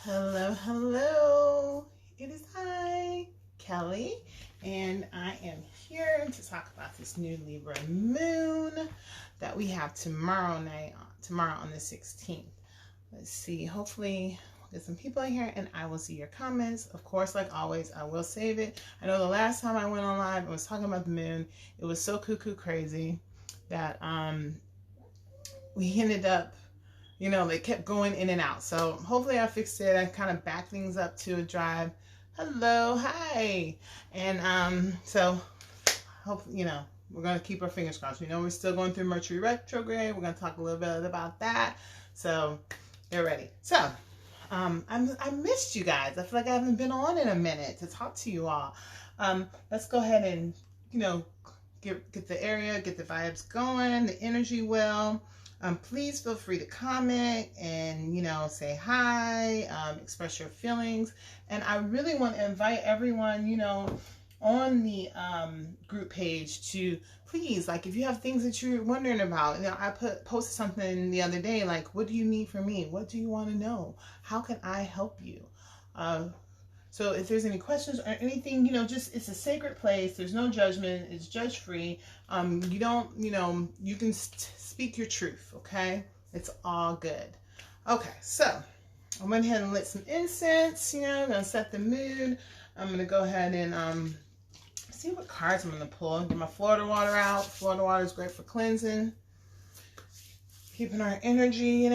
Hello, hello. It is I, Kelly, and I am here to talk about this new Libra moon that we have tomorrow on the 16th. Let's see. Hopefully, we'll get some people in here, and I will see your comments. Of course, like always, I will save it. I know the last time I went on live, I was talking about the moon. It was so cuckoo crazy that we ended up, they kept going in and out. So hopefully I fixed it. I kind of backed things up to a drive. Hello, hi. And so hopefully, we're going to keep our fingers crossed. We're still going through Mercury retrograde. We're going to talk a little bit about that. So get ready. So I missed you guys. I feel like I haven't been on in a minute to talk to you all. Let's go ahead and, get the area, get the vibes going, the energy well. Please feel free to comment and, say hi, express your feelings. And I really want to invite everyone, on the group page to please, like, if you have things that you're wondering about, I posted something the other day, like, what do you need from me? What do you want to know? How can I help you? So if there's any questions or anything, just, it's a sacred place. There's no judgment. It's judge free. You don't, you can speak your truth. Okay. It's all good. Okay. So I went ahead and lit some incense, I'm going to set the mood. I'm going to go ahead and, see what cards I'm going to pull. Get my Florida water out. Florida water is great for cleansing, keeping our energy,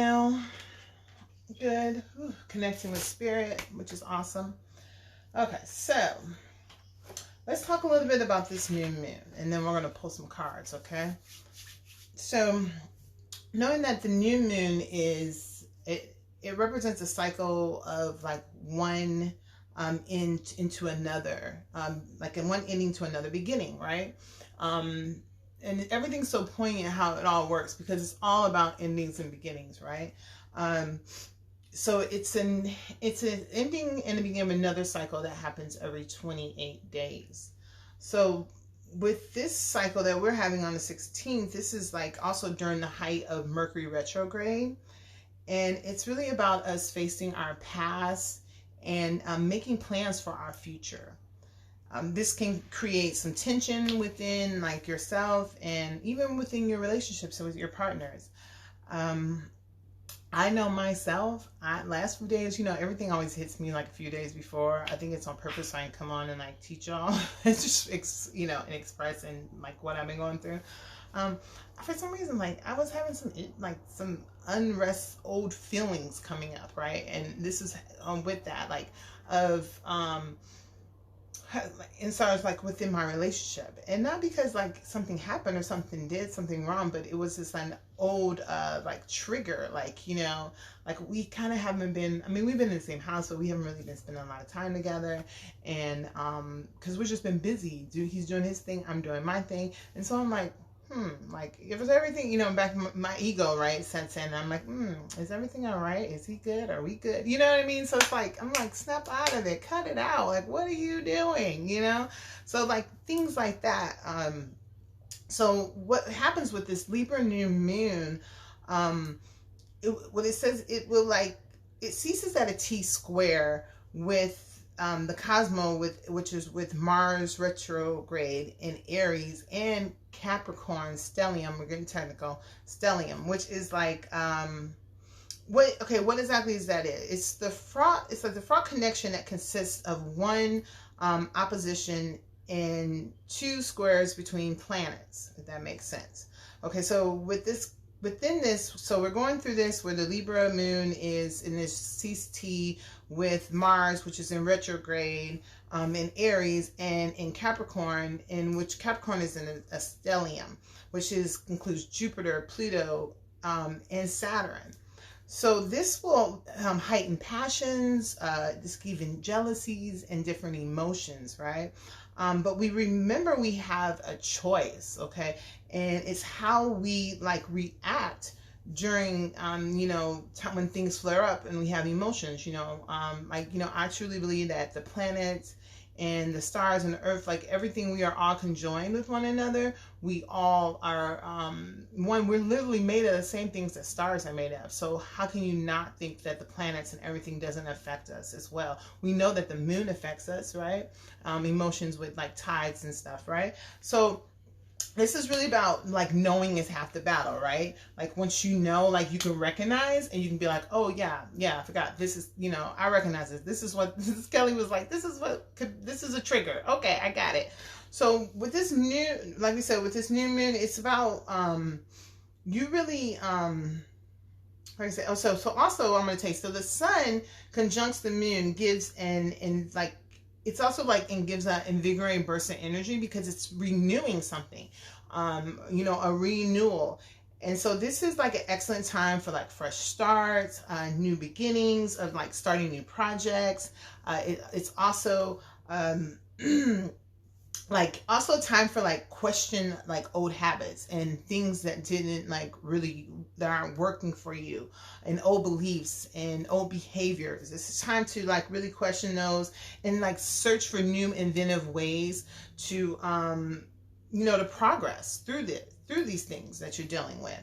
good. Ooh, connecting with spirit, which is awesome. Okay, so let's talk a little bit about this new moon, and then we're going to pull some cards, okay? So, knowing that the new moon it represents a cycle of like one into another, like in one ending to another beginning, right? And everything's so poignant how it all works because it's all about endings and beginnings, right? So it's an ending and the beginning of another cycle that happens every 28 days. So with this cycle that we're having on the 16th, this is like also during the height of Mercury retrograde. And it's really about us facing our past and making plans for our future. This can create some tension within like yourself and even within your relationships with your partners. I know myself, last few days, everything always hits me like a few days before. I think it's on purpose so I can come on and like teach y'all. It's just, and express and like what I've been going through. For some reason, like I was having some unrest, old feelings coming up, right? And this is with that, like of, and so I was like within my relationship, and not because like something happened or something wrong, but it was this an old like trigger, like like we kind of haven't been. I mean, we've been in the same house, but we haven't really been spending a lot of time together, and because we've just been busy. He's doing his thing, I'm doing my thing, and so I'm like, like it was everything, back my ego, right, sets in. I'm like, is everything all right? Is he good? Are we good? You know what I mean? So it's like, I'm like, snap out of it, cut it out. Like, what are you doing? So like things like that. So what happens with this Libra new moon, what it says, it will like, it ceases at a T square with the Cosmo, which is with Mars retrograde in Aries and Capricorn stellium. We're getting technical. Stellium, which is like what exactly is that? It's the fraught. It's like the fraught connection that consists of one opposition and two squares between planets. If that makes sense. Okay, so within this, so we're going through this where the Libra moon is in this CT with Mars, which is in retrograde, in Aries, and in Capricorn, in which Capricorn is in a stellium, which includes Jupiter, Pluto, and Saturn. So this will heighten passions, even jealousies and different emotions, right? But we remember we have a choice, okay? And it's how we like react during, when things flare up and we have emotions, I truly believe that the planets and the stars and the earth, like everything, we are all conjoined with one another. We all are one. We're literally made of the same things that stars are made of. So how can you not think that the planets and everything doesn't affect us as well? We know that the moon affects us, right? Emotions with like tides and stuff, right? So this is really about like knowing is half the battle, right? Like once you know, like you can recognize and you can be like, oh yeah, I forgot. This is, I recognize this. This is what this Kelly was like. This is a trigger. Okay, I got it. So with this new, like we said, with this new moon, it's about you really like I said. Oh, so also I'm gonna tell you. So the sun conjuncts the moon gives and like. It's also like and gives an invigorating burst of energy because it's renewing something, a renewal. And so this is like an excellent time for like fresh starts, new beginnings of like starting new projects. It's also like also time for like question like old habits and things that didn't like really that aren't working for you, and old beliefs and old behaviors. It's time to like really question those and like search for new inventive ways to to progress through these things that you're dealing with.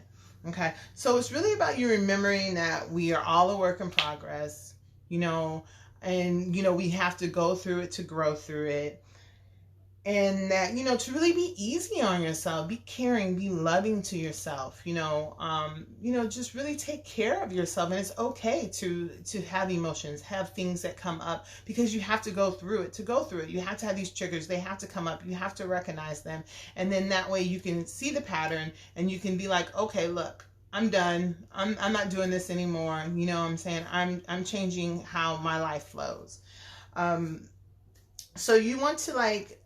Okay, so it's really about you remembering that we are all a work in progress, and we have to go through it to grow through it. And that, to really be easy on yourself, be caring, be loving to yourself, just really take care of yourself. And it's okay to have emotions, have things that come up, because you have to go through it. You have to have these triggers. They have to come up. You have to recognize them. And then that way you can see the pattern and you can be like, okay, look, I'm done. I'm not doing this anymore. You know what I'm saying? I'm changing how my life flows. So you want to like,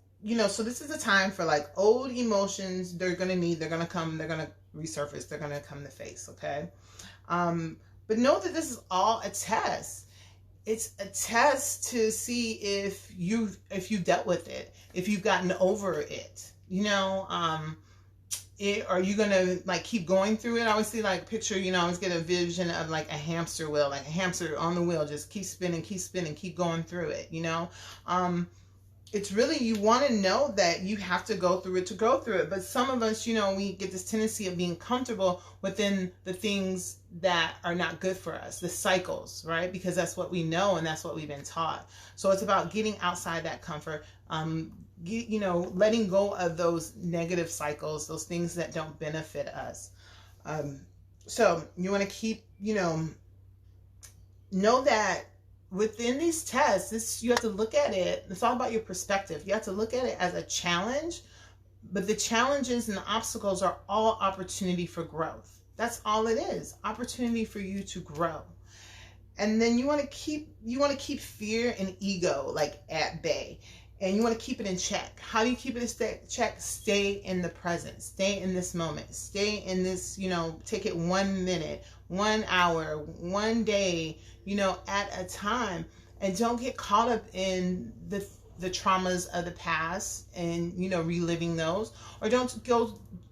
so this is a time for like old emotions. They're going to come, they're going to resurface. They're going to come to face. Okay. But know that this is all a test. It's a test to see if you dealt with it, if you've gotten over it, are you going to like keep going through it? I always see like picture, I always get a vision of like a hamster wheel, like a hamster on the wheel, just keep spinning, keep going through it, It's really, you want to know that you have to go through it to go through it. But some of us, we get this tendency of being comfortable within the things that are not good for us, the cycles, right? Because that's what we know and that's what we've been taught. So it's about getting outside that comfort, letting go of those negative cycles, those things that don't benefit us. So you want to keep, know that within these tests, you have to look at it. It's all about your perspective. You have to look at it as a challenge, but the challenges and the obstacles are all opportunity for growth. That's all it is. Opportunity for you to grow. And then you want to keep fear and ego like at bay. And you want to keep it in check. How do you keep it in check? Stay in the present. Stay in this moment. Stay in this, take it 1 minute, 1 hour, 1 day, at a time. And don't get caught up in the traumas of the past and, reliving those. Or don't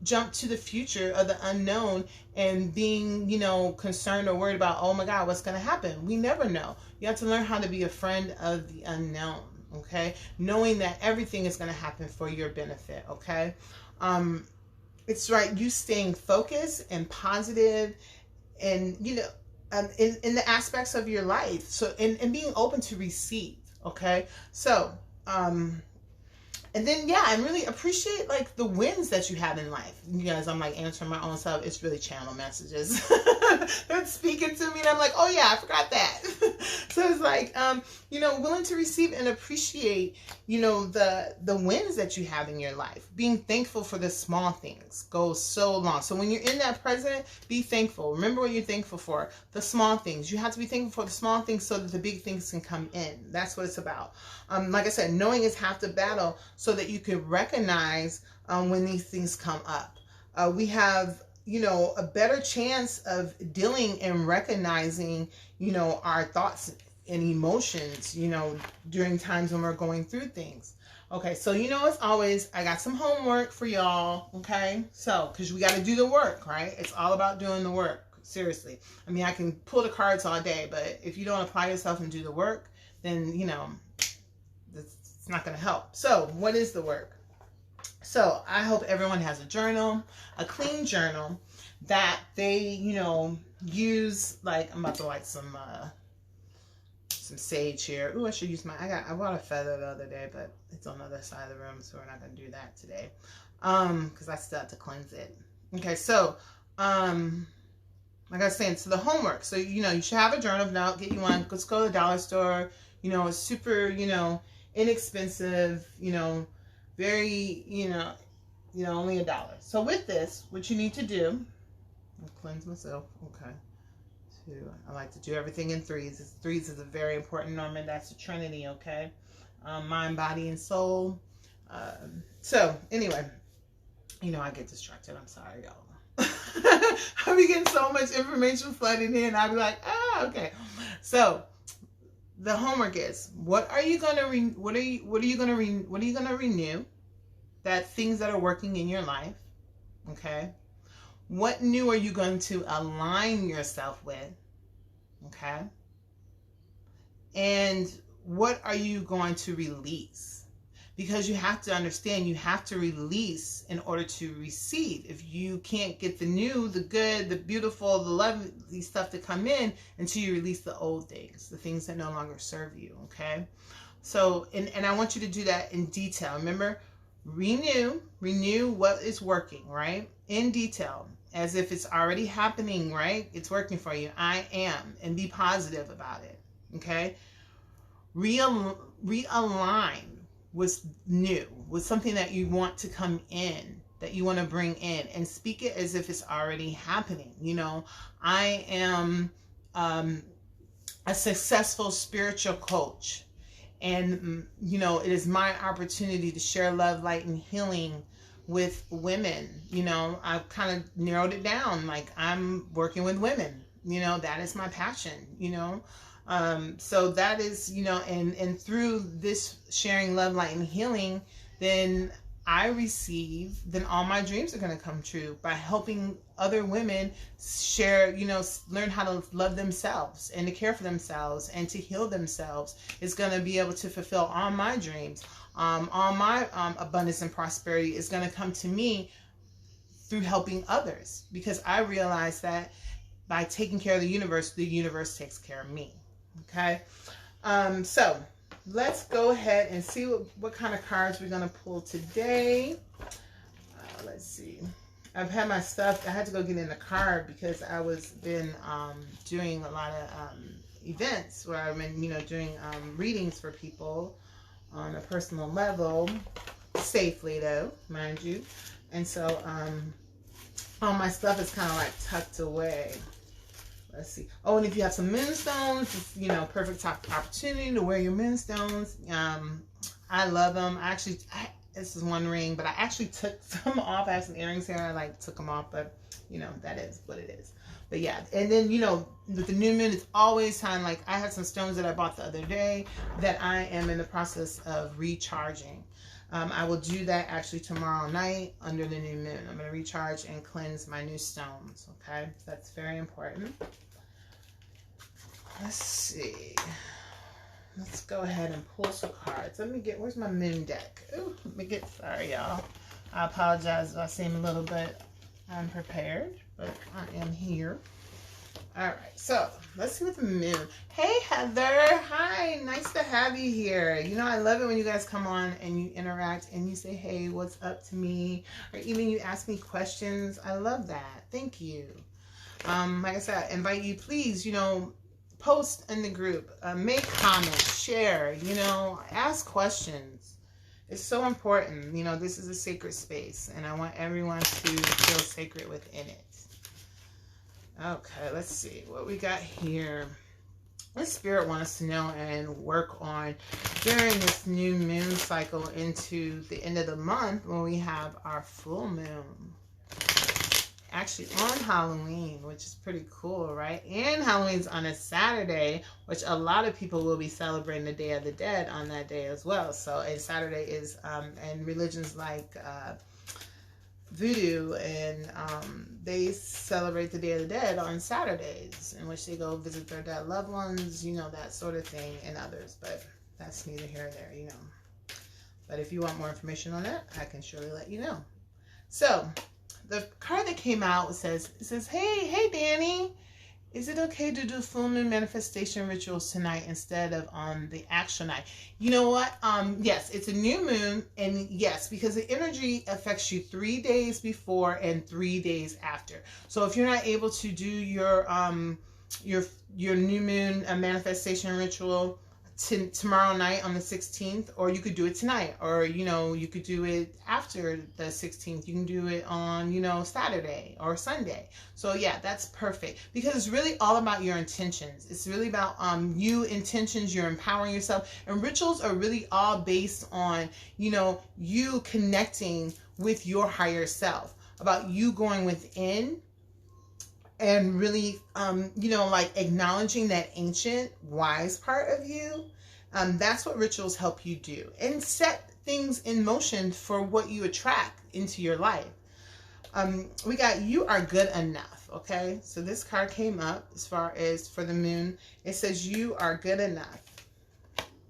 jump to the future of the unknown and being, concerned or worried about, oh my God, what's going to happen? We never know. You have to learn how to be a friend of the unknown. Okay, knowing that everything is going to happen for your benefit. Okay, it's right. You staying focused and positive, and in the aspects of your life. So and being open to receive. Okay, so and then and really appreciate like the wins that you have in life. You guys, I'm like answering my own self. It's really channel messages. They're speaking to me and I'm like, oh yeah, I forgot that. So it's like, willing to receive and appreciate, the wins that you have in your life. Being thankful for the small things goes so long. So when you're in that present, be thankful. Remember what you're thankful for. The small things. You have to be thankful for the small things so that the big things can come in. That's what it's about. Like I said, knowing is half the battle so that you can recognize when these things come up. We have, a better chance of dealing and recognizing, our thoughts and emotions, during times when we're going through things. Okay, so as always, I got some homework for y'all, okay? So, because we got to do the work, right? It's all about doing the work, seriously. I mean, I can pull the cards all day, but if you don't apply yourself and do the work, then, it's not going to help. So what is the work? So I hope everyone has a journal, a clean journal that they, use. Like, I'm about to light some sage here. Ooh, I should use I bought a feather the other day, but it's on the other side of the room, so we're not going to do that today. Because I still have to cleanse it. Okay, so, like I was saying, so the homework. So, you should have a journal. Now, get you one. Let's go to the dollar store. It's super, inexpensive, very, only $1. So with this, what you need to do, I'll cleanse myself. Okay. I like to do everything in threes. Threes is a very important number. That's the Trinity, okay? Mind, body, and soul. So anyway, I get distracted. I'm sorry, y'all. I be getting so much information flooding in. I'll be like, okay. So the homework is: what are you gonna renew? That things that are working in your life, okay? What new are you going to align yourself with, okay? And what are you going to release? Because you have to understand, you have to release in order to receive. If you can't get the new, the good, the beautiful, the lovely stuff to come in until you release the old things, the things that no longer serve you, okay? So, and I want you to do that in detail. Remember, renew what is working, right? In detail, as if it's already happening, right? It's working for you. I am, and be positive about it, okay? Realign what's new, with something that you want to come in, that you want to bring in, and speak it as if it's already happening. I am a successful spiritual coach, and it is my opportunity to share love, light, and healing with women. I've kind of narrowed it down. Like, I'm working with women. That is my passion. So that is, and through this sharing love, light, and healing, then I receive, then all my dreams are going to come true by helping other women share, learn how to love themselves and to care for themselves and to heal themselves. Is going to be able to fulfill all my dreams. All my abundance and prosperity is going to come to me through helping others, because I realize that by taking care of the universe takes care of me. Okay, so let's go ahead and see what kind of cards we're going to pull today. Let's see. I've had my stuff. I had to go get in the card because I was been doing a lot of events where I've been, doing readings for people on a personal level, safely though, mind you. And so all my stuff is kind of like tucked away. Let's see. Oh, and if you have some moonstones, it's, perfect opportunity to wear your moonstones. I love them. This is one ring, but I actually took some off. I have some earrings here. I took them off, but that is what it is. But yeah, and then with the new moon, it's always time. Like, I had some stones that I bought the other day that I am in the process of recharging. I will do that actually tomorrow night under the new moon. I'm going to recharge and cleanse my new stones. Okay, that's very important. Let's see. Let's go ahead and pull some cards. Where's my moon deck? Ooh, sorry y'all. I apologize if I seem a little bit unprepared, but I am here. All right, so let's see what the moon. Hey, Heather. Hi, nice to have you here. I love it when you guys come on and you interact and you say, hey, what's up to me? Or even you ask me questions. I love that. Thank you. Like I said, I invite you, please, post in the group, make comments, share, ask questions. It's so important. This is a sacred space, and I want everyone to feel sacred within it. Okay, let's see what we got here. What Spirit wants us to know and work on during this new moon cycle into the end of the month, when we have our full moon. Actually on Halloween, which is pretty cool, right? And Halloween's on a Saturday, which a lot of people will be celebrating the Day of the Dead on that day as well. So, and Saturday is, and religions like Voodoo, and they celebrate the Day of the Dead on Saturdays, in which they go visit their dead loved ones, that sort of thing, and others. But that's neither here nor there, But if you want more information on that, I can surely let you know. So the card that came out says, hey Danny, is it okay to do full moon manifestation rituals tonight instead of on the actual night? You know what? Yes, it's a new moon, and yes, because the energy affects you 3 days before and 3 days after. So if you're not able to do your new moon manifestation ritual tomorrow night on the 16th, or you could do it tonight, or you could do it after the 16th. You can do it on Saturday or Sunday. So yeah, that's perfect, because it's really all about your intentions. It's really about intentions. You're empowering yourself, and rituals are really all based on you connecting with your higher self, about you going within and really, like acknowledging that ancient wise part of you. That's what rituals help you do, and set things in motion for what you attract into your life. We got you are good enough. Okay, so this card came up as far as for the moon. It says you are good enough.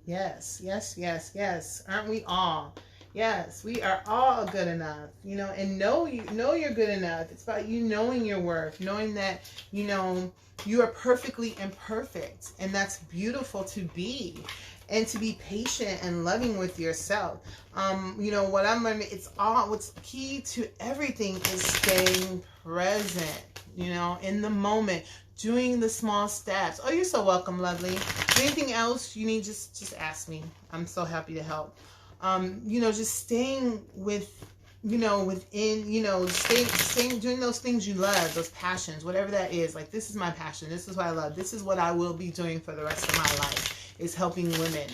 Yes, yes, yes, yes. Aren't we all? Yes, we are all good enough, and know you're good enough. It's about you knowing your worth, knowing that, you are perfectly imperfect, and that's beautiful to be, and to be patient and loving with yourself. What I'm learning, what's key to everything is staying present, in the moment, doing the small steps. Oh, you're so welcome, lovely. Anything else you need, just ask me. I'm so happy to help. Just staying with, within, staying, doing those things you love, those passions, whatever that is. Like, this is my passion. This is what I love. This is what I will be doing for the rest of my life, is helping women,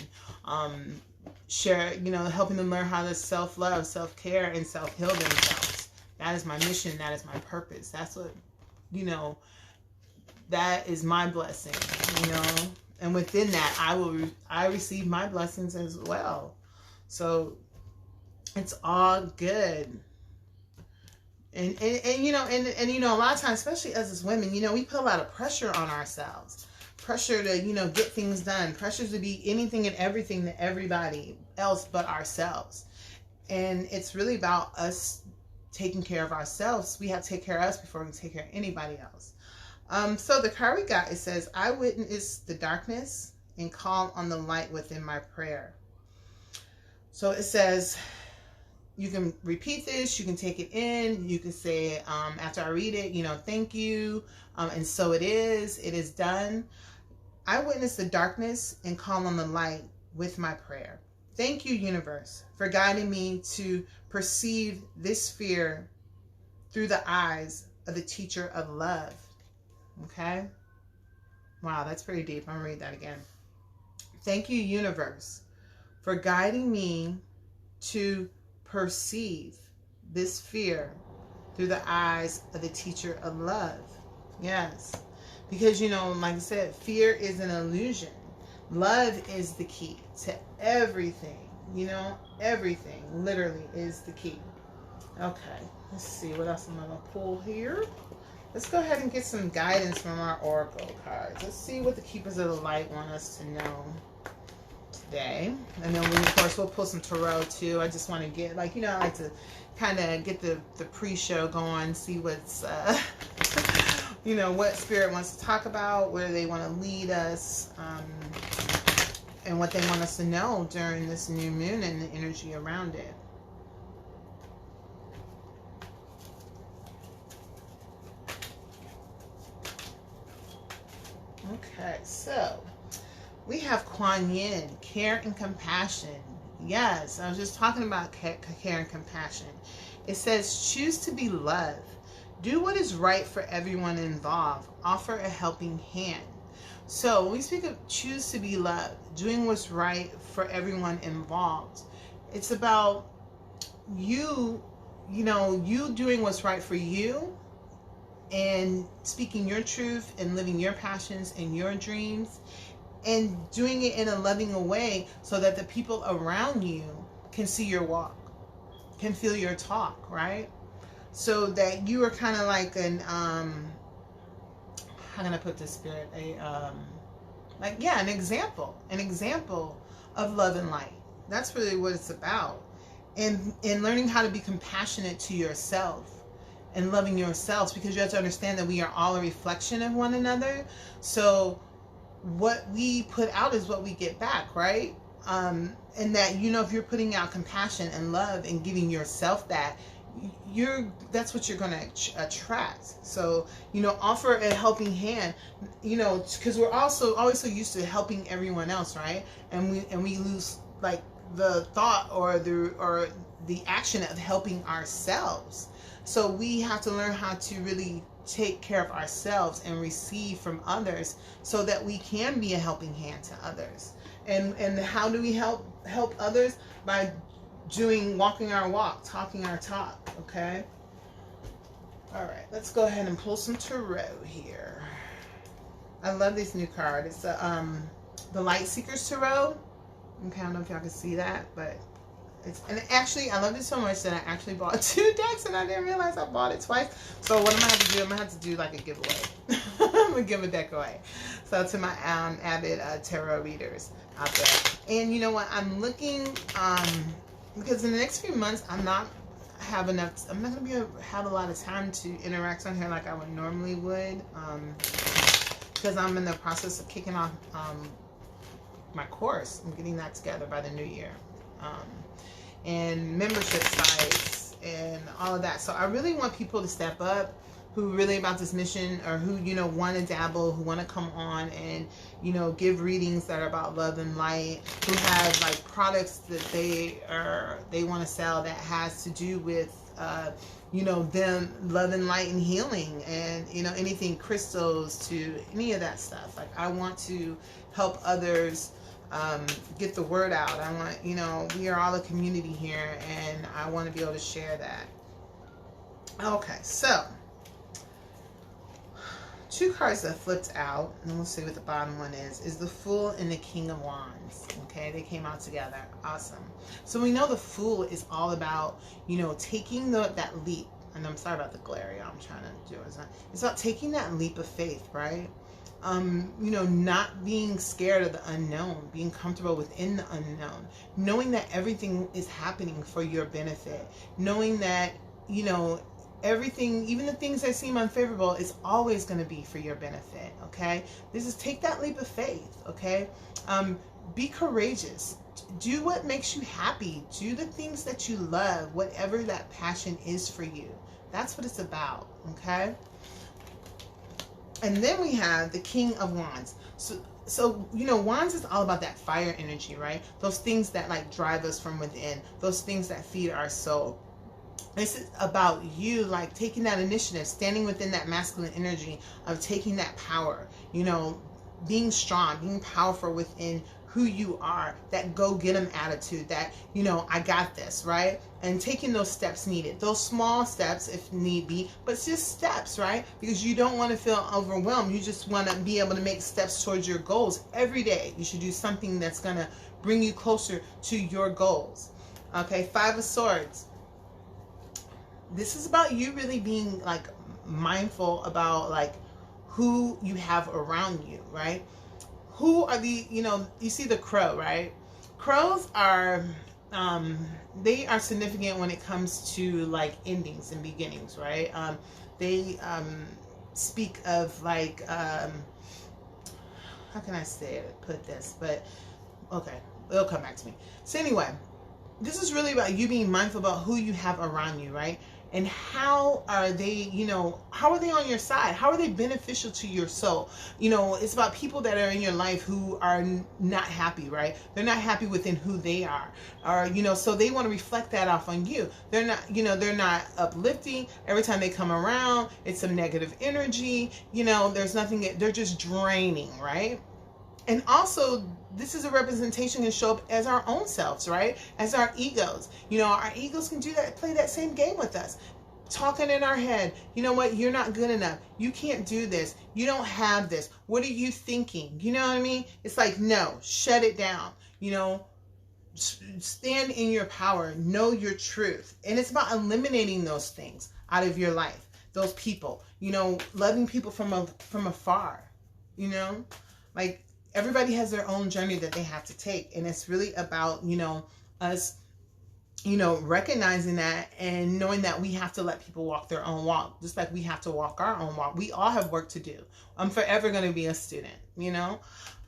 share, helping them learn how to self-love, self-care, and self-heal themselves. That is my mission. That is my purpose. That's what, that is my blessing, and within that, I receive my blessings as well. So it's all good. And a lot of times, especially us as women, we put a lot of pressure on ourselves. Pressure to, get things done. Pressure to be anything and everything to everybody else but ourselves. And it's really about us taking care of ourselves. We have to take care of us before we can take care of anybody else. So the card we got, it says, I witness the darkness and call on the light within my prayer. So it says, you can repeat this, you can take it in, you can say, after I read it, thank you, and so it is done. I witness the darkness and call on the light with my prayer. Thank you, universe, for guiding me to perceive this fear through the eyes of the teacher of love. Okay? Wow, that's pretty deep. I'm going to read that again. Thank you, universe, for guiding me to perceive this fear through the eyes of the teacher of love. Yes. Because, like I said, fear is an illusion. Love is the key to everything. Everything literally is the key. Okay. Let's see what else I'm going to pull here. Let's go ahead and get some guidance from our oracle cards. Let's see what the keepers of the light want us to know today. And then of course we'll pull some tarot too. I just want to get, I like to kind of get the pre-show going, see what's what spirit wants to talk about, where they want to lead us, and what they want us to know during this new moon and the energy around it. Okay, so we have Kuan Yin, care and compassion. Yes, I was just talking about care and compassion. It says, choose to be love. Do what is right for everyone involved. Offer a helping hand. So when we speak of choose to be love, doing what's right for everyone involved, it's about you doing what's right for you, and speaking your truth and living your passions and your dreams, and doing it in a loving way so that the people around you can see your walk, can feel your talk, right? So that you are kind of like an, how can I put this, spirit? An example of love and light, That's really what it's about. And learning how to be compassionate to yourself and loving yourselves, because you have to understand that we are all a reflection of one another. So what we put out is what we get back, right? And that, you know, if you're putting out compassion and love and giving yourself that, that's what you're going to attract. So, you know, offer a helping hand, you know, because we're also always so used to helping everyone else, right? And we lose like the thought or the action of helping ourselves. So we have to learn how to really take care of ourselves and receive from others so that we can be a helping hand to others. And how do we help others? By walking our walk, talking our talk, okay? All right, let's go ahead and pull some tarot here. I love this new card. It's the Light Seekers Tarot. Okay, I don't know if y'all can see that, but and actually I love it so much that I actually bought 2 decks and I didn't realize I bought it twice. So what I'm gonna have to do, I'm gonna have to do like a giveaway. I'm gonna give a deck away. So to my avid tarot readers out there. And you know what? I'm looking because in the next few months I'm not gonna be able to have a lot of time to interact on here like I would normally would. Because I'm in the process of kicking off my course. I'm getting that together by the new year. And membership sites and all of that. So I really want people to step up who really about this mission, or who, you know, want to dabble, who want to come on and, you know, give readings that are about love and light, who have like products that they want to sell that has to do with you know, them love and light and healing, and, you know, anything crystals to any of that stuff. Like I want to help others get the word out. I want, you know, we are all a community here, and I want to be able to share that. Okay, so 2 cards that flipped out, and we'll see what the bottom one is the Fool and the King of Wands. Okay, they came out together. Awesome. So we know the Fool is all about, you know, taking that leap. And I'm sorry about the glare, y'all. I'm trying to do it. It's about taking that leap of faith, right? You know, not being scared of the unknown, being comfortable within the unknown, knowing that everything is happening for your benefit, knowing that, you know, everything, even the things that seem unfavorable, is always going to be for your benefit. Okay, this is take that leap of faith. Okay, be courageous, do what makes you happy, do the things that you love, whatever that passion is for you. That's what it's about. Okay. And then we have the King of Wands. So, you know, Wands is all about that fire energy, right? Those things that like drive us from within, those things that feed our soul. This is about you, like taking that initiative, standing within that masculine energy of taking that power, you know, being strong, being powerful within who you are, that go-get-em attitude, that, you know, I got this, right? And taking those steps needed, those small steps if need be, but it's just steps, right? Because you don't want to feel overwhelmed. You just want to be able to make steps towards your goals every day. You should do something that's going to bring you closer to your goals. Okay, 5 of Swords. This is about you really being like mindful about like who you have around you, right? Who are the, you know, you see the crow, right? Crows are, they are significant when it comes to like endings and beginnings, right? They speak of like, how can I say it, put this, but okay, it'll come back to me. So anyway, this is really about you being mindful about who you have around you, right? And how are they, you know, how are they on your side? How are they beneficial to your soul? You know, it's about people that are in your life who are not happy, right? They're not happy within who they are. Or, you know, so they want to reflect that off on you. They're not, you know, they're not uplifting. Every time they come around, it's some negative energy. You know, there's nothing, they're just draining, right? And also, this is a representation can show up as our own selves, right? As our egos. You know, our egos can do that, play that same game with us. Talking in our head, you know what, you're not good enough. You can't do this. You don't have this. What are you thinking? You know what I mean? It's like, no, shut it down. You know, stand in your power. Know your truth. And it's about eliminating those things out of your life. Those people, you know, loving people from afar, you know, like, everybody has their own journey that they have to take. And it's really about, us, recognizing that and knowing that we have to let people walk their own walk, just like we have to walk our own walk. We all have work to do. I'm forever going to be a student,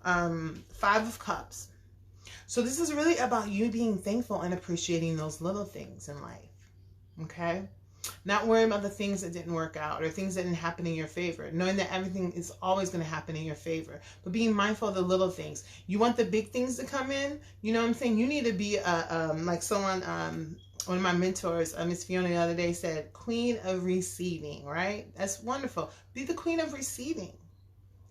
5 of Cups. So this is really about you being thankful and appreciating those little things in life. Okay? Not worrying about the things that didn't work out or things that didn't happen in your favor. Knowing that everything is always going to happen in your favor. But being mindful of the little things. You want the big things to come in? You know what I'm saying? You need to be like someone, one of my mentors, Miss Fiona, the other day said, queen of receiving, right? That's wonderful. Be the queen of receiving.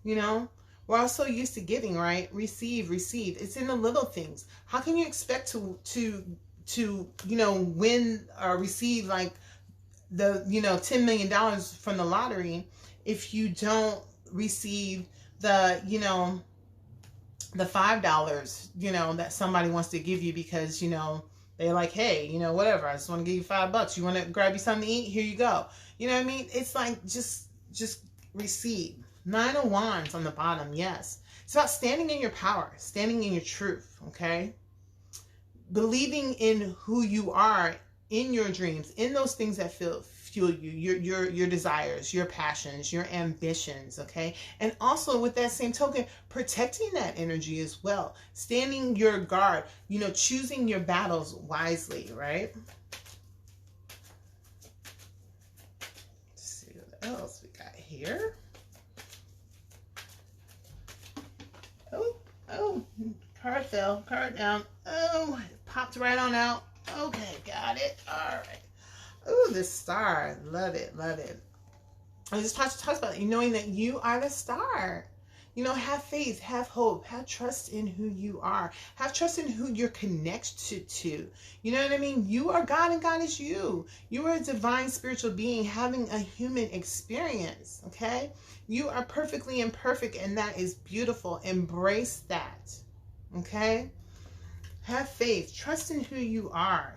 We're all so used to giving, right? Receive. It's in the little things. How can you expect to win or receive like the $10 million from the lottery if you don't receive the the $5 that somebody wants to give you because they're like, hey, whatever, I just want to give you $5. You want to grab you something to eat? Here you go. You know what I mean? It's like just receive. 9 of Wands on the bottom. Yes, it's about standing in your power, standing in your truth. Okay, believing in who you are, in your dreams, in those things that fuel you, your desires, your passions, your ambitions, okay? And also with that same token, protecting that energy as well. Standing your guard, choosing your battles wisely, right? Let's see what else we got here. Oh, card fell, card down. Oh, it popped right on out. Okay, got it. All right. Ooh, the star. Love it. I just talked about it, knowing that you are the star. Have faith, have hope, have trust in who you are. Have trust in who you're connected to. You know what I mean? You are God and God is you. You are a divine spiritual being having a human experience, okay? You are perfectly imperfect, and that is beautiful. Embrace that, okay? Have faith. Trust in who you are.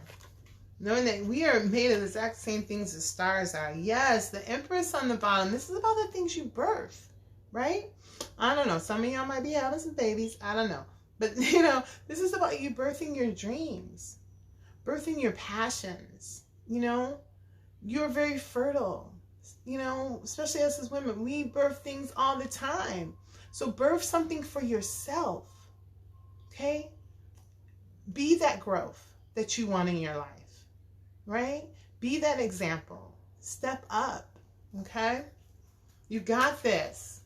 Knowing that we are made of the exact same things as stars are. Yes, the Empress on the bottom. This is about the things you birth, right? I don't know. Some of y'all might be having some babies. I don't know. But, this is about you birthing your dreams. Birthing your passions. You're very fertile. Especially us as women. We birth things all the time. So birth something for yourself. Okay? Be that growth that you want in your life, right? Be that example. Step up, okay? You got this.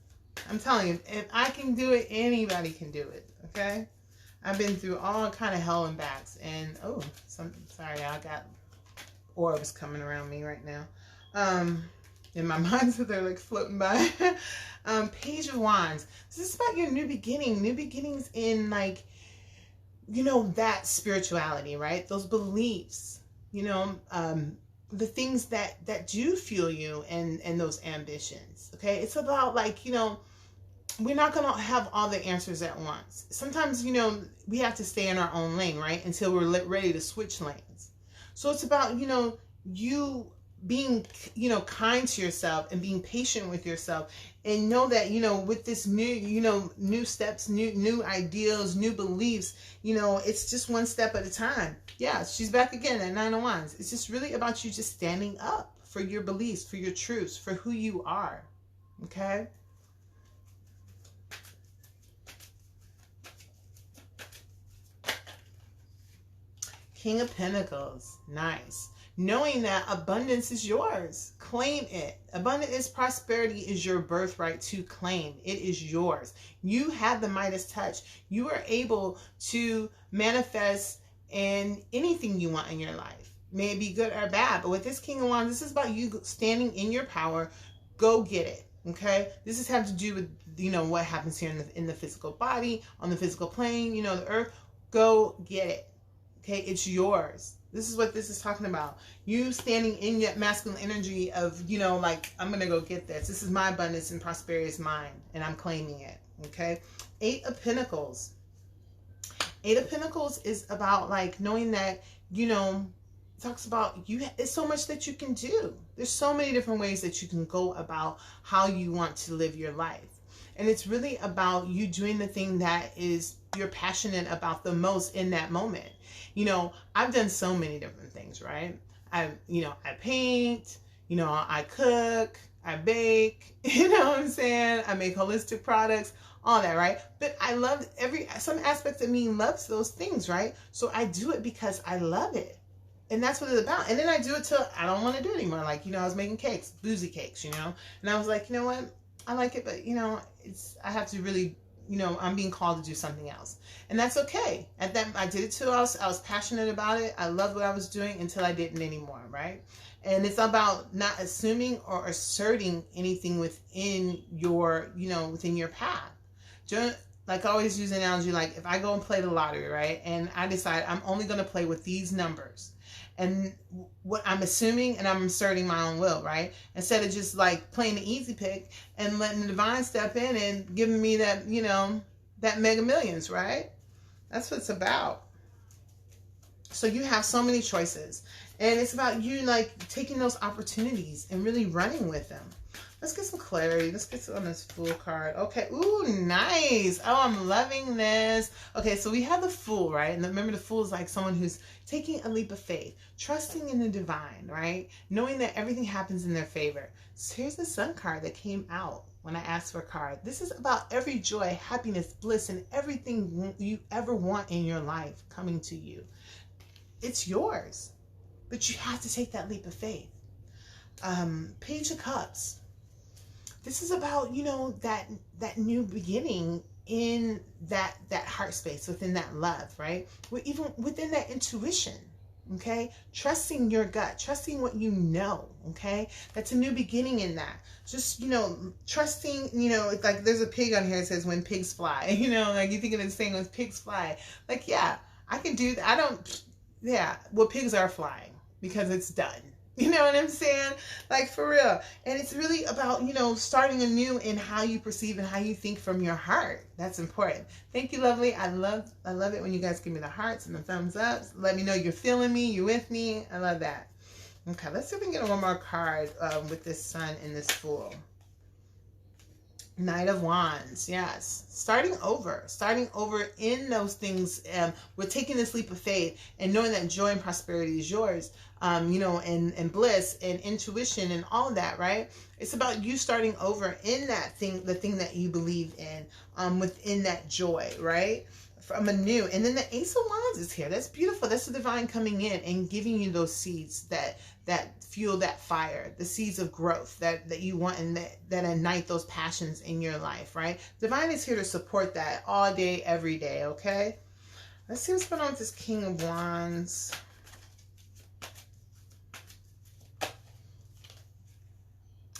I'm telling you, if I can do it, anybody can do it, okay? I've been through all kind of hell and backs, and sorry, I got orbs coming around me right now. In my mind, so they're like floating by. Page of Wands. This is about your new beginnings in like, that spirituality, right? Those beliefs, the things that do fuel you and those ambitions, okay? It's about like, we're not going to have all the answers at once. Sometimes, we have to stay in our own lane, right? Until we're ready to switch lanes. So it's about, you being, kind to yourself and being patient with yourself, and know that, with this new, new steps, new ideals, new beliefs, it's just one step at a time. Yeah, she's back again at 9 of Wands. It's just really about you just standing up for your beliefs, for your truths, for who you are. Okay? King of Pentacles. Nice. Knowing that abundance is yours. Claim it. Abundance, prosperity is your birthright to claim. It is yours. You have the Midas touch. You are able to manifest in anything you want in your life. May it be good or bad. But with this King of Wands, this is about you standing in your power. Go get it. Okay? This is have to do with, what happens here in the physical body, on the physical plane, the earth. Go get it. Okay? It's yours. This is what this is talking about. You standing in your masculine energy of, like, I'm going to go get this. This is my abundance and prosperity is mine, and I'm claiming it. Okay? 8 of Pentacles. 8 of Pentacles is about, like, knowing that, it talks about it's so much that you can do. There's so many different ways that you can go about how you want to live your life. And it's really about you doing the thing that is you're passionate about the most in that moment. I've done so many different things, right? I paint, I cook, I bake, you know what I'm saying? I make holistic products, all that, right? But I love some aspect of me loves those things, right? So I do it because I love it. And that's what it's about. And then I do it till I don't want to do it anymore. Like, I was making cakes, boozy cakes, and I was like, you know what? I like it, but I have to really, I'm being called to do something else. And that's okay. At that, I did it too. I was passionate about it. I loved what I was doing until I didn't anymore, right? And it's about not assuming or asserting anything within your, within your path. Like I always use an analogy, like if I go and play the lottery, right? And I decide I'm only going to play with these numbers. And what I'm assuming and I'm asserting my own will, right? Instead of just like playing the easy pick and letting the divine step in and giving me that, that mega millions, right? That's what it's about. So you have so many choices. And it's about you like taking those opportunities and really running with them. Let's get some clarity. Let's get on this Fool card. Okay. Ooh, nice. Oh, I'm loving this. Okay, so we have the Fool, right? And remember, the Fool is like someone who's taking a leap of faith, trusting in the divine, right? Knowing that everything happens in their favor. So here's the Sun card that came out when I asked for a card. This is about every joy, happiness, bliss, and everything you ever want in your life coming to you. It's yours, but you have to take that leap of faith. Page of Cups. This is about, that new beginning in that heart space, within that love, right? Even within that intuition, okay? Trusting your gut, trusting what you know, okay? That's a new beginning in that. Just, trusting, it's like there's a pig on here that says when pigs fly, like you think of this thing with pigs fly. Like, yeah, I can do that. Well, pigs are flying because it's done. You know what I'm saying? Like, for real. And it's really about, starting anew in how you perceive and how you think from your heart. That's important. Thank you, lovely. I love it when you guys give me the hearts and the thumbs up. Let me know you're feeling me, you're with me. I love that. Okay, let's see if we can get one more card with this Sun and this Fool. Knight of Wands, yes. Starting over in those things. We're taking this leap of faith and knowing that joy and prosperity is yours, and bliss and intuition and all of that, right? It's about you starting over in that thing, the thing that you believe in, within that joy, right? From a new, and then the Ace of Wands is here. That's beautiful. That's the divine coming in and giving you those seeds that fuel that fire, the seeds of growth that you want, and that ignite those passions in your life, right? Divine is here to support that all day, every day, okay? Let's see what's going on with this King of Wands.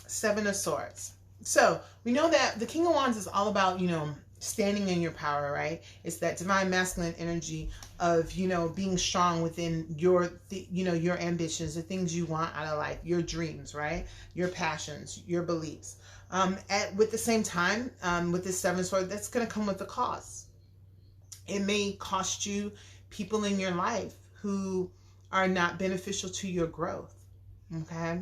Seven of Swords. So we know that the King of Wands is all about, standing in your power, right? It's that divine masculine energy of, being strong within your ambitions, the things you want out of life, your dreams, right? Your passions, your beliefs. With the same time, with this Seven of Swords, that's going to come with a cost. It may cost you people in your life who are not beneficial to your growth, okay?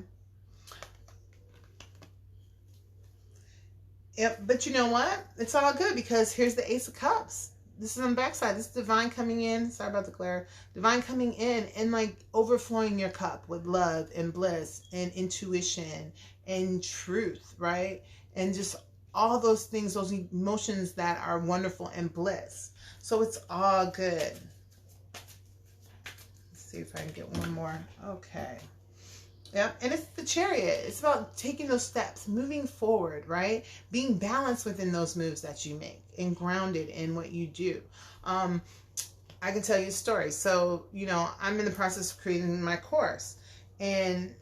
Yep, but you know what? It's all good because here's the Ace of Cups. This is on the backside. This is divine coming in. Sorry about the glare. Divine coming in and like overflowing your cup with love and bliss and intuition and truth, right? And just all those things, those emotions that are wonderful and bliss. So it's all good. Let's see if I can get one more. Okay. Yep, and it's the Chariot. It's about taking those steps, moving forward, right? Being balanced within those moves that you make and grounded in what you do. I can tell you a story. So, I'm in the process of creating my course. And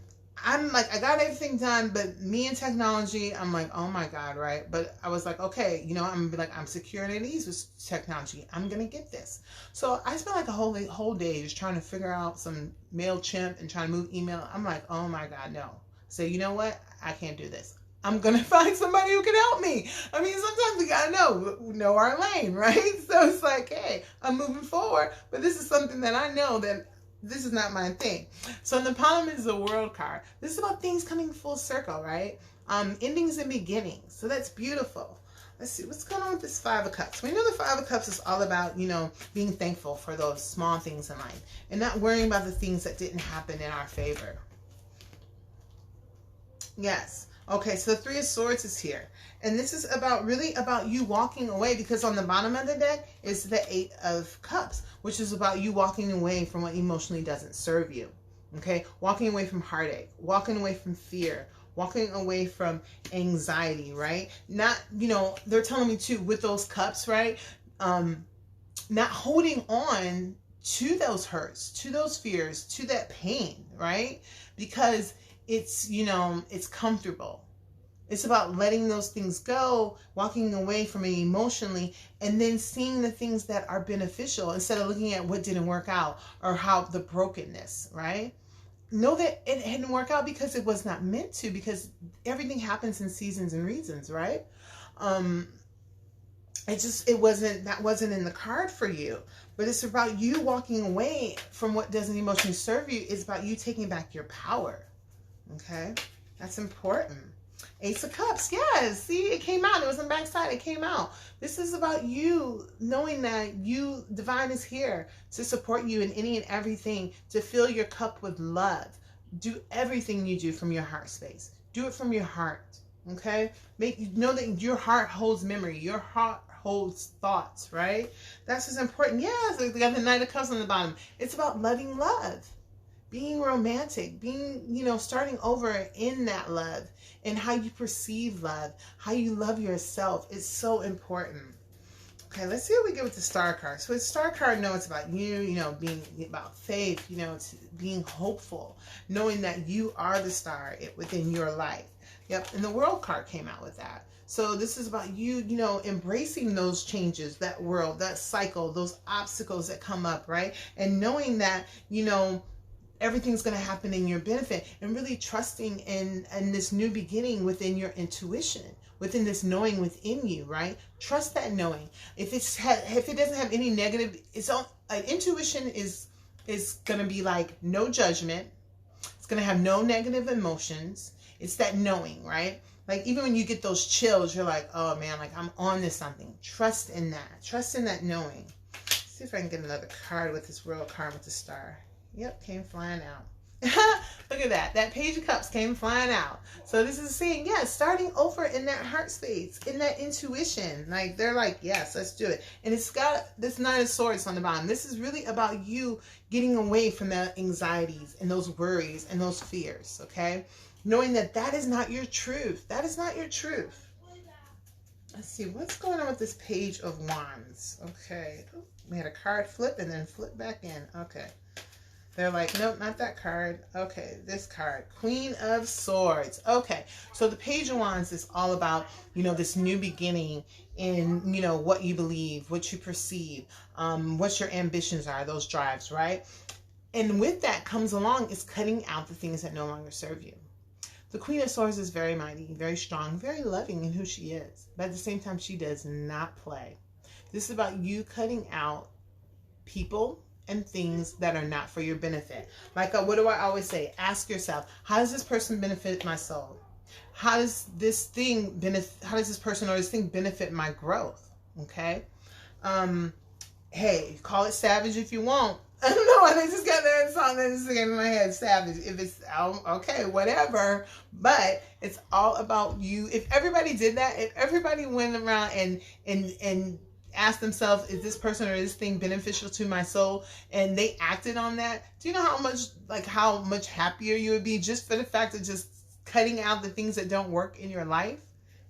I'm like, I got everything done, but me and technology, I'm like, oh my God, right? But I was like, okay, I'm gonna be like, I'm secure and at ease with technology. I'm gonna get this. So I spent like a whole day just trying to figure out some MailChimp and trying to move email. I'm like, oh my God, no. So you know what? I can't do this. I'm gonna find somebody who can help me. I mean, sometimes we gotta know our lane, right? So it's like, hey, I'm moving forward, but this is something that I know that this is not my thing. So the Palm is the World card. This is about things coming full circle, right? Endings and beginnings. So that's beautiful. Let's see, what's going on with this Five of Cups? We know the Five of Cups is all about, being thankful for those small things in life and not worrying about the things that didn't happen in our favor. Yes. Okay, so the Three of Swords is here. And this is really about you walking away, because on the bottom of the deck is the Eight of Cups, which is about you walking away from what emotionally doesn't serve you. Okay? Walking away from heartache, walking away from fear, walking away from anxiety, right? Not, they're telling me too, with those cups, right? Not holding on to those hurts, to those fears, to that pain, right? Because it's, it's comfortable. It's about letting those things go, walking away from it emotionally, and then seeing the things that are beneficial instead of looking at what didn't work out or how the brokenness, right? Know that it didn't work out because it was not meant to, because everything happens in seasons and reasons, right? That wasn't in the card for you. But it's about you walking away from what doesn't emotionally serve you. It's about you taking back your power. Okay? That's important. Ace of Cups, yes. See, it came out. It was on the back side. It came out. This is about you knowing that divine is here to support you in any and everything, to fill your cup with love. Do everything you do from your heart space. Do it from your heart. Okay? Know that your heart holds memory. Your heart holds thoughts, right? That's what's important. Yes, we got the Knight of Cups on the bottom. It's about loving love. Being romantic, starting over in that love, and how you perceive love, how you love yourself is so important. Okay, let's see what we get with the Star card. So the Star card, it's about you, being about faith, being hopeful, knowing that you are the star within your life. Yep, and the World card came out with that. So this is about you, embracing those changes, that world, that cycle, those obstacles that come up, right? And knowing that, everything's going to happen in your benefit, and really trusting in this new beginning within your intuition, within this knowing within you, right? Trust that knowing. If it doesn't have any negative, intuition is going to be like no judgment. It's going to have no negative emotions. It's that knowing, right? Like even when you get those chills, you're like, oh man, like I'm on to something. Trust in that. Trust in that knowing. Let's see if I can get another card with this World card with the star. Yep, came flying out. Look at that. That Page of Cups came flying out. So this is saying, starting over in that heart space, in that intuition. Like they're like, yes, let's do it. And it's got this Nine of Swords on the bottom. This is really about you getting away from the anxieties and those worries and those fears, okay? Knowing that is not your truth. That is not your truth. Let's see, what's going on with this Page of Wands? Okay. Ooh, we had a card flip and then flip back in. Okay. They're like, nope, not that card. Okay, this card, Queen of Swords. Okay, so the Page of Wands is all about, this new beginning in, what you believe, what you perceive, what your ambitions are, those drives, right? And with that comes along is cutting out the things that no longer serve you. The Queen of Swords is very mighty, very strong, very loving in who she is. But at the same time, she does not play. This is about you cutting out people and things that are not for your benefit. Like, what do I always say? Ask yourself, how does this person benefit my soul? How does this person or this thing benefit my growth? Okay. Hey, call it savage if you want. I don't know. I just got that song that's singing in my head, savage. If it's, okay, whatever. But it's all about you. If everybody did that, if everybody went around and ask themselves, is this person or this thing beneficial to my soul, and they acted on that, do you know how much happier you would be just for the fact of just cutting out the things that don't work in your life,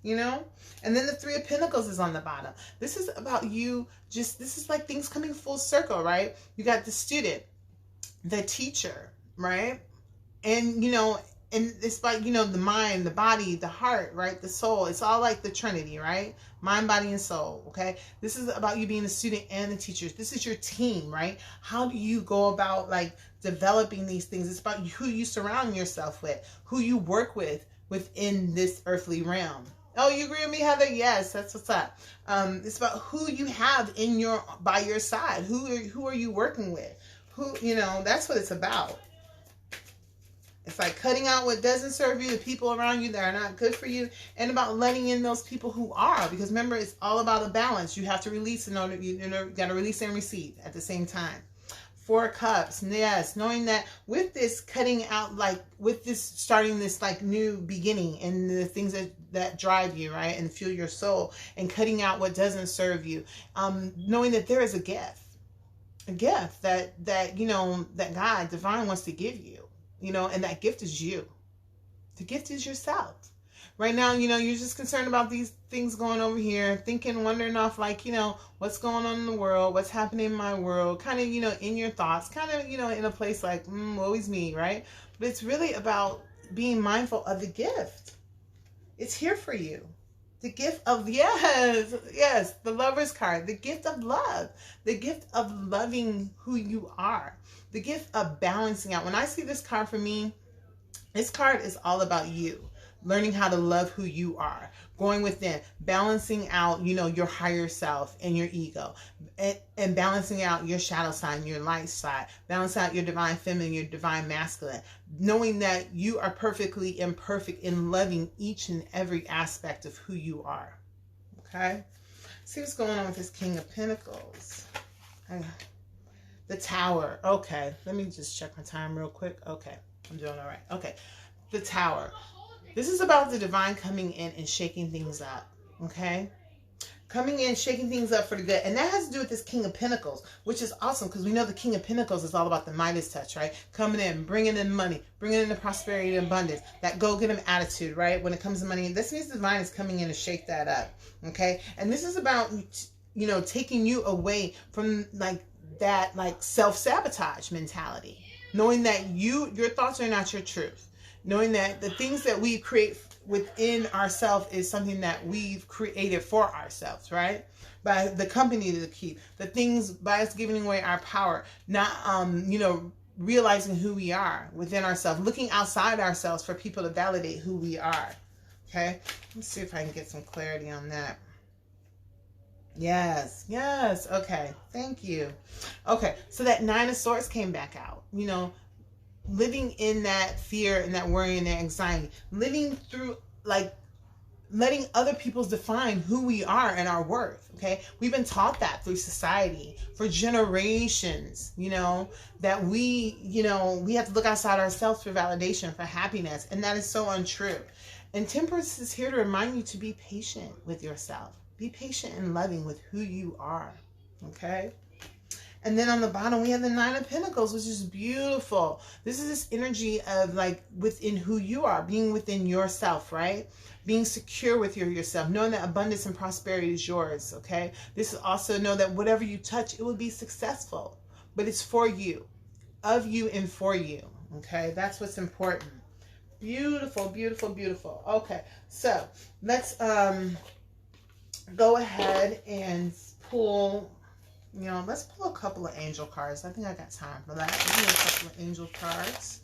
And then the Three of Pentacles is on the bottom. This is about you this is like things coming full circle, right? You got the student, the teacher, right? And and it's like, the mind, the body, the heart, right? The soul. It's all like the Trinity, right? Mind, body, and soul, okay? This is about you being a student and the teacher. This is your team, right? How do you go about, developing these things? It's about who you surround yourself with, who you work with within this earthly realm. Oh, you agree with me, Heather? Yes, that's what's up. It's about who you have by your side. Who are you working with? That's what it's about. It's like cutting out what doesn't serve you, the people around you that are not good for you, and about letting in those people who are. Because remember, it's all about a balance. You have to release in order, you got to release and receive at the same time. 4 cups, yes, knowing that with this cutting out, like with this starting this like new beginning and the things that drive you, right, and fuel your soul, and cutting out what doesn't serve you, knowing that there is a gift that you know, that God divine wants to give you. You know, and that gift is you. The gift is yourself. Right now, you know, you're just concerned about these things going over here, thinking, wondering off, like, you know, what's going on in the world, what's happening in my world, kind of, you know, in your thoughts, kind of, you know, in a place like, woe is me, right? But it's really about being mindful of the gift. It's here for you. The gift of, yes, the Lover's card, the gift of love, the gift of loving who you are, the gift of balancing out. When I see this card, for me, this card is all about you, learning how to love who you are, going within, balancing out, you know, your higher self and your ego, and balancing out your shadow side, your light side, balance out your divine feminine, your divine masculine, knowing that you are perfectly imperfect in loving each and every aspect of who you are. Okay? See what's going on with this King of Pentacles. The Tower. Okay, let me just check my time real quick. Okay, I'm doing all right. Okay, the Tower. This is about the divine coming in and shaking things up. Okay, coming in, shaking things up for the good. And that has to do with this King of Pentacles, which is awesome because we know the King of Pentacles is all about the Midas touch, right? Coming in, bringing in money, bringing in the prosperity and abundance, that go-get-em attitude, right? When it comes to money, this means the divine is coming in to shake that up, okay? And this is about, you know, taking you away from, like, that, like, self-sabotage mentality, knowing that your thoughts are not your truth, knowing that the things that we create within ourselves is something that we've created for ourselves, right? By the company to keep, the things, by us giving away our power, not, you know, realizing who we are within ourselves, looking outside ourselves for people to validate who we are. Okay, let's see if I can get some clarity on that. Yes, okay, thank you. Okay, so that 9 of Swords came back out, you know, living in that fear and that worry and that anxiety, living through, like, letting other people define who we are and our worth, okay? We've been taught that through society for generations, you know, that we, you know, we have to look outside ourselves for validation, for happiness, and that is so untrue. And Temperance is here to remind you to be patient with yourself. Be patient and loving with who you are, okay? And then on the bottom, we have the 9 of Pentacles, which is beautiful. This is this energy of, like, within who you are, being within yourself, right? Being secure with yourself, knowing that abundance and prosperity is yours, okay? This is also know that whatever you touch, it will be successful. But it's for you, of you and for you, okay? That's what's important. Beautiful, beautiful, beautiful. Okay, so let's go ahead and pull... You know, let's pull a couple of angel cards. I think I got time for that. Give me a couple of angel cards.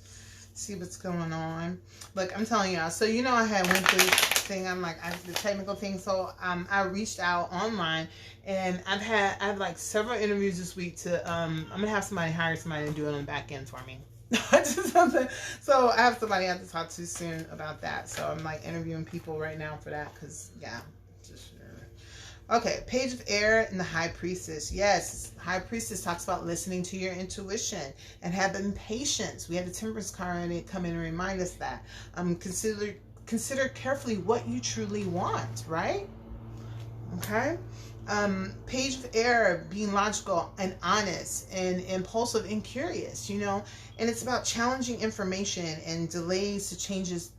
See what's going on. Look, I'm telling y'all. So, you know, I had went through this thing. I'm like, the technical thing. So, I reached out online, and I've had like several interviews this week to, I'm going to have somebody hire somebody to do it on the back end for me. So, I have somebody I have to talk to soon about that. So, I'm like interviewing people right now for that because, yeah. Okay, Page of Air and the High Priestess. Yes, High Priestess talks about listening to your intuition and having patience. We had the Temperance card come in and remind us that. Consider carefully what you truly want, right? Okay. Page of Air, being logical and honest and impulsive and curious, you know. And it's about challenging information and delays to changes,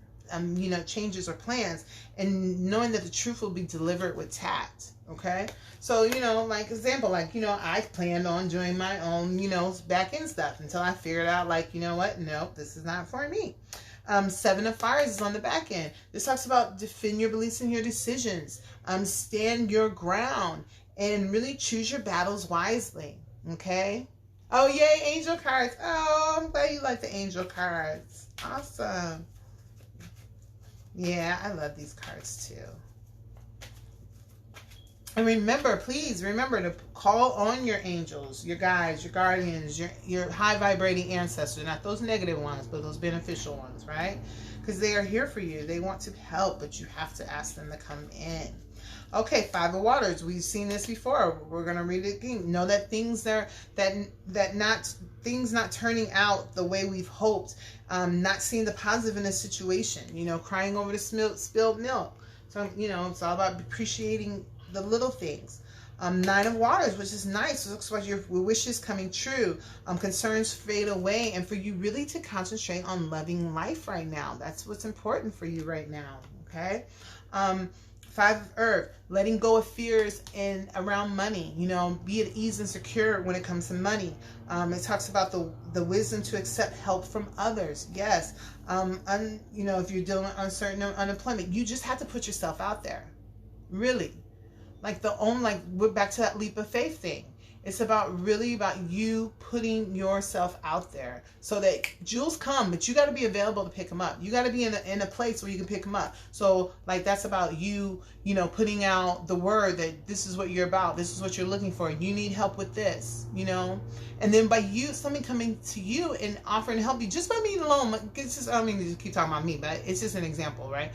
you know, changes or plans, and knowing that the truth will be delivered with tact. Okay, so, you know, like example, like, you know, I planned on doing my own, you know, back end stuff until I figured out, like, you know what, nope, this is not for me. 7 of Fires is on the back end. This talks about defend your beliefs and your decisions, stand your ground, and really choose your battles wisely. Okay. Oh, yay, angel cards. Oh, I'm glad you like the angel cards. Awesome. Yeah, I love these cards too. And remember, please remember to call on your angels, your guides, your guardians, your high vibrating ancestors, not those negative ones, but those beneficial ones, right? Because they are here for you. They want to help, but you have to ask them to come in. Okay, Five of Waters. We've seen this before. We're gonna read it again. Know that things not turning out the way we've hoped. Not seeing the positive in a situation. You know, crying over the spilled milk. So it's all about appreciating the little things. Nine of Waters, which is nice. It looks like your wishes coming true. Concerns fade away, and for you really to concentrate on loving life right now. That's what's important for you right now. Okay. Five of Earth, letting go of fears around money. Be at ease and secure when it comes to money. It talks about the wisdom to accept help from others. Yes. If you're dealing with uncertain unemployment, you just have to put yourself out there. Really. We're back to that leap of faith thing. It's about you putting yourself out there so that jewels come, but you got to be available to pick them up. You got to be in a place where you can pick them up. So that's about you, putting out the word that this is what you're about. This is what you're looking for. You need help with this, and then by somebody coming to you and offering to help you just by being alone. I don't mean to keep talking about me, but it's just an example, right?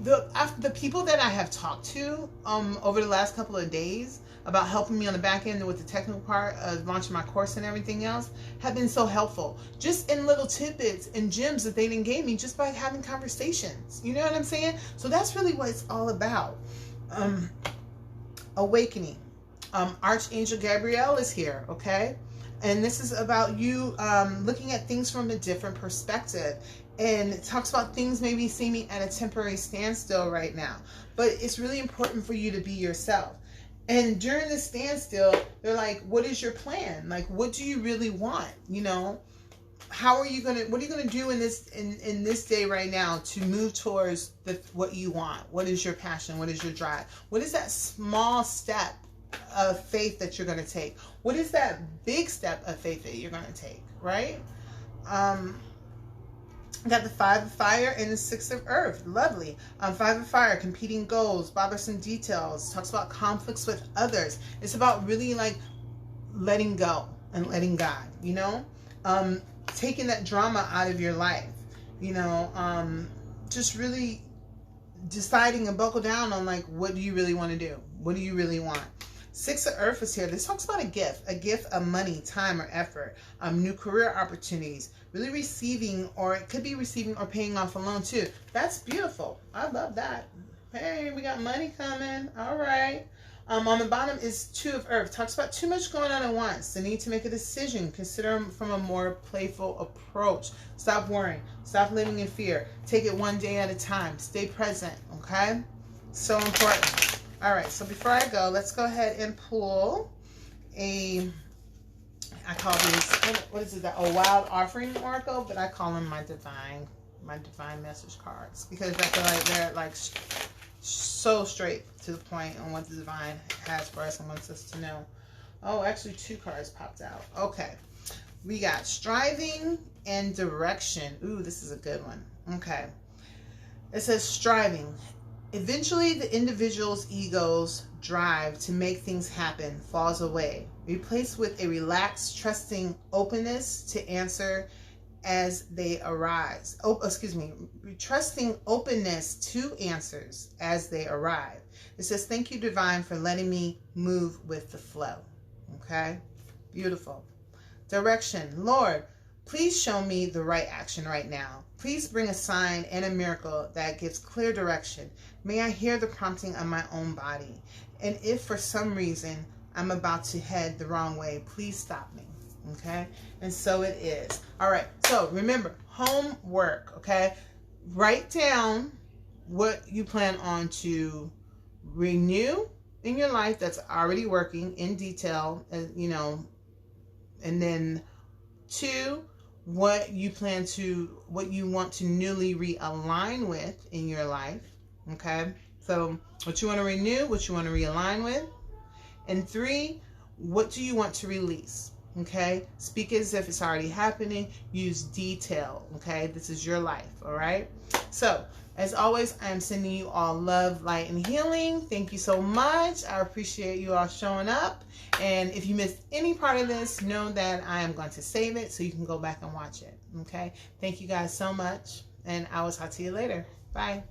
The people that I have talked to over the last couple of days about helping me on the back end with the technical part of launching my course and everything else have been so helpful. Just in little tidbits and gems that they didn't give me just by having conversations. You know what I'm saying? So that's really what it's all about. Awakening. Archangel Gabriel is here, okay? And this is about you looking at things from a different perspective. And it talks about things maybe seeming at a temporary standstill right now. But it's really important for you to be yourself. And during the standstill, they're like, what is your plan? Like, what do you really want? What are you gonna do in this day right now to move towards what you want? What is your passion? What is your drive? What is that small step of faith that you're gonna take? What is that big step of faith that you're gonna take, right? Got the Five of Fire and the Six of Earth. Lovely. Five of Fire, competing goals, bothersome details. Talks about conflicts with others. It's about really letting go and letting God, taking that drama out of your life, just really deciding and buckle down on what do you really want to do? What do you really want? Six of Earth is here. This talks about a gift of money, time, or effort, new career opportunities, really receiving, or it could be receiving or paying off a loan too. That's beautiful. I love that. Hey, we got money coming. All right. On the bottom is Two of Earth. Talks about too much going on at once. The need to make a decision. Consider from a more playful approach. Stop worrying. Stop living in fear. Take it one day at a time. Stay present. Okay? So important. All right, so before I go, let's go ahead and pull I call these, what is it, a wild offering oracle, but I call them my divine message cards because I feel like they're so straight to the point on what the divine has for us and wants us to know. Oh, actually 2 cards popped out. Okay, we got striving and direction. Ooh, this is a good one. Okay, it says striving. Eventually, the individual's ego's drive to make things happen falls away, replaced with a relaxed, trusting openness to answer as they arise. Trusting openness to answers as they arrive. It says, thank you, Divine, for letting me move with the flow. Okay? Beautiful. Direction. Lord, please show me the right action right now. Please bring a sign and a miracle that gives clear direction. May I hear the prompting of my own body. And if for some reason I'm about to head the wrong way, please stop me. Okay? And so it is. All right. So remember, homework. Okay? Write down what you plan on to renew in your life that's already working in detail, and then 2, what you want to newly realign with in your life. Okay, so what you want to renew, what you want to realign with, and 3, what do you want to release? Okay, speak as if it's already happening. Use detail. Okay, this is your life. All right. So as always, I am sending you all love, light, and healing. Thank you so much. I appreciate you all showing up. And if you missed any part of this, know that I am going to save it so you can go back and watch it. Okay, thank you guys so much, and I will talk to you later. Bye.